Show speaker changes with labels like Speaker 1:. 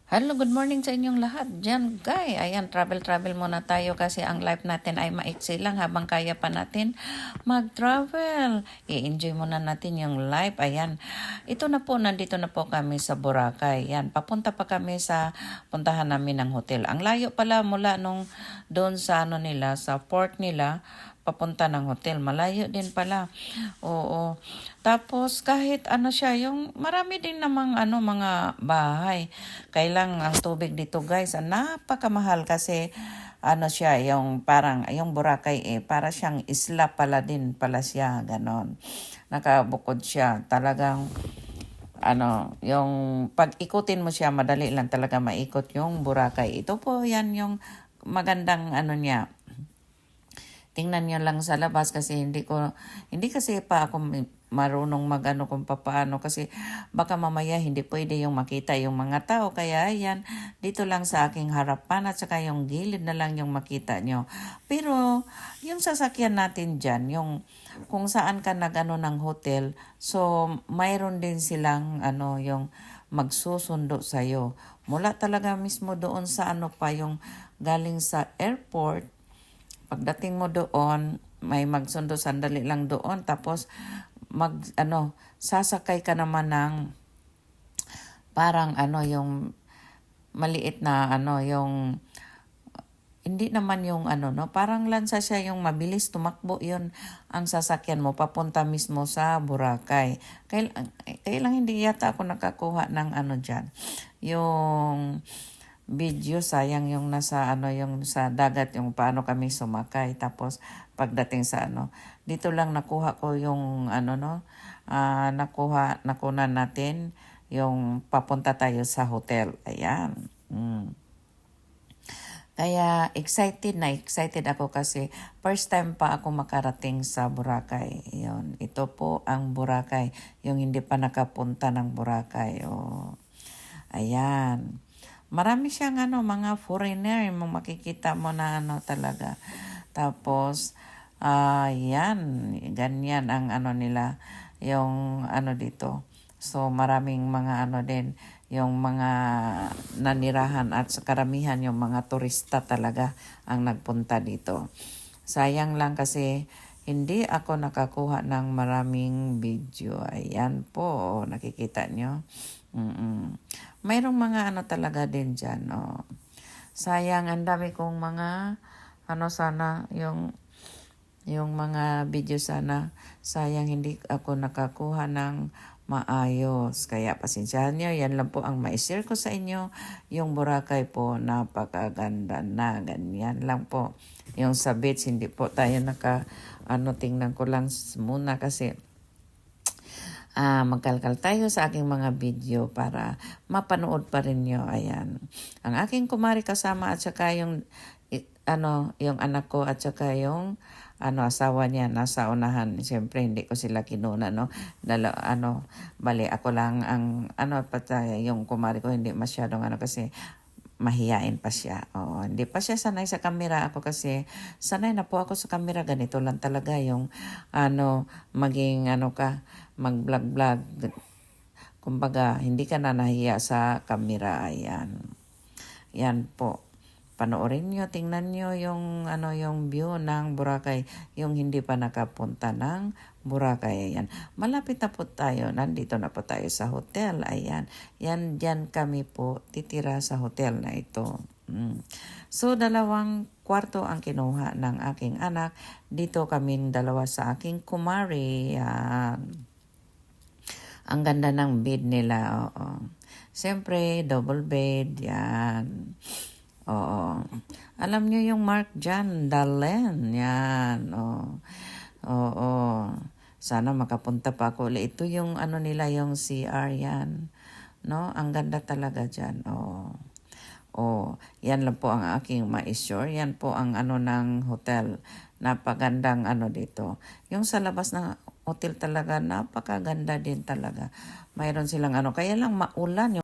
Speaker 1: Hello, good morning sa inyong lahat. Diyan, guy. Ayan, travel muna tayo kasi ang life natin ay maiksi lang habang kaya pa natin mag-travel. I-enjoy muna natin yung life. Ayan, ito na po, nandito na po kami sa Boracay. Ayan, papunta pa kami sa puntahan namin ng hotel. Ang layo pala mula nung doon sa nila, sa port nila, papunta ng hotel. Malayo din pala. Oo. Tapos kahit siya, yung marami din namang mga bahay. Kailang ang tubig dito guys, napakamahal kasi siya, yung parang yung Boracay para siyang isla pala din pala siya, ganon. Nakabukod siya. Talagang yung pag ikutin mo siya, madali lang talaga maikot yung Boracay. Ito po yan yung magandang niya. Tingnan nyo lang sa labas kasi hindi kasi pa ako marunong magano kung papaano kasi baka mamaya hindi pwede yung makita yung mga tao. Kaya yan, dito lang sa aking harapan at saka yung gilid na lang yung makita nyo. Pero yung sasakyan natin dyan, yung kung saan ka nagano ng hotel, so mayroon din silang yung magsusundo sa'yo. Mula talaga mismo doon sa pa yung galing sa airport. Pagdating mo doon, may magsundo sandali lang doon tapos sasakay ka naman ng parang yung maliit na yung hindi naman yung no, parang lansa siya yung mabilis tumakbo yun ang sasakyan mo papunta mismo sa Boracay. Kailang hindi yata ako nakakuha ng diyan. Yung video, sayang yung nasa yung sa dagat, yung paano kami sumakay. Tapos pagdating sa dito lang nakuha ko yung nakunan natin yung papunta tayo sa hotel. Ayan. Kaya excited ako kasi first time pa ako makarating sa Boracay. Yun. Ito po ang Boracay, yung hindi pa nakapunta ng Boracay. Oh. Ayan. Marami siyang mga foreigner, makikita mo na talaga. Tapos, yan, ganyan ang nila, yung dito. So, maraming mga din, yung mga nanirahan at sa karamihan yung mga turista talaga ang nagpunta dito. Sayang lang kasi hindi ako nakakuha ng maraming video. Ayan po, nakikita nyo. Mayroong mga talaga din dyan. Oh. Sayang, ang dami kong mga sana yung mga video sana. Sayang hindi ako nakakuha ng maayos. Kaya pasensyahan nyo, yan lang po ang ma-share ko sa inyo. Yung Boracay po, napakaganda na. Ganyan lang po. Yung sa beach, hindi po tayo tingnan ko lang muna kasi magkalkal tayo sa aking mga video para mapanood pa rin nyo. Ayan. Ang aking kumari kasama at saka yung yung anak ko at saka yung asawa niya nasa unahan. Siyempre hindi ko sila kinuna, no. Bali ako lang ang yung kumari ko hindi masyadong kasi mahiyain pa siya. Oo, hindi pa siya sanay sa kamera. Ako kasi sanay na po ako sa kamera. Ganito lang talaga yung maging ka, mag-vlog. Kumbaga, hindi ka na nahiya sa kamera. Ayan. Yan po. Panoorin nyo, tingnan nyo yung yung view ng Boracay, yung hindi pa nakapunta ng Boracay. Ayan. Malapit na po tayo, nandito na po tayo sa hotel. Ayan. Diyan kami po titira sa hotel na ito. So, 2 kwarto ang kinuha ng aking anak. Dito kami dalawa sa aking kumari. Ang ganda ng bed nila. Oo. Siyempre, double bed. Yan. Oo. Alam nyo yung mark dyan, Dalen. Yan. Oo. Sana makapunta pa ako. Ito yung nila, yung CR yan. No? Ang ganda talaga dyan. Yan lang po ang aking ma-assure. Yan po ang ng hotel. Napagandang dito. Yung sa labas ng hotel talaga, napakaganda din talaga. Mayroon silang kaya lang maulan.